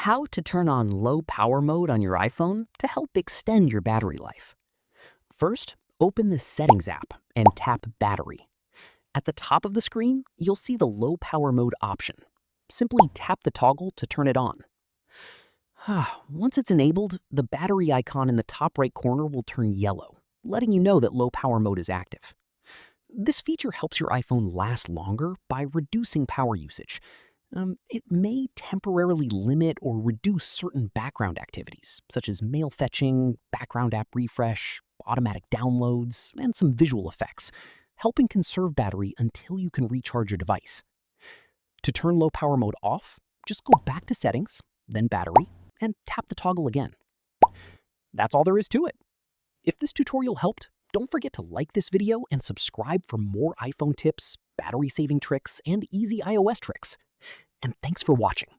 how to turn on low power mode on your iPhone to help extend your battery life. First, open the Settings app and tap Battery. At the top of the screen, you'll see the low power mode option. Simply tap the toggle to turn it on. Once it's enabled, the battery icon in the top right corner will turn yellow, letting you know that low power mode is active. This feature helps your iPhone last longer by reducing power usage. It may temporarily limit or reduce certain background activities, such as mail fetching, background app refresh, automatic downloads, and some visual effects, helping conserve battery until you can recharge your device. To turn low power mode off, just go back to Settings, then Battery, and tap the toggle again. That's all there is to it. If this tutorial helped, don't forget to like this video and subscribe for more iPhone tips, battery saving tricks, and easy iOS tricks. And thanks for watching.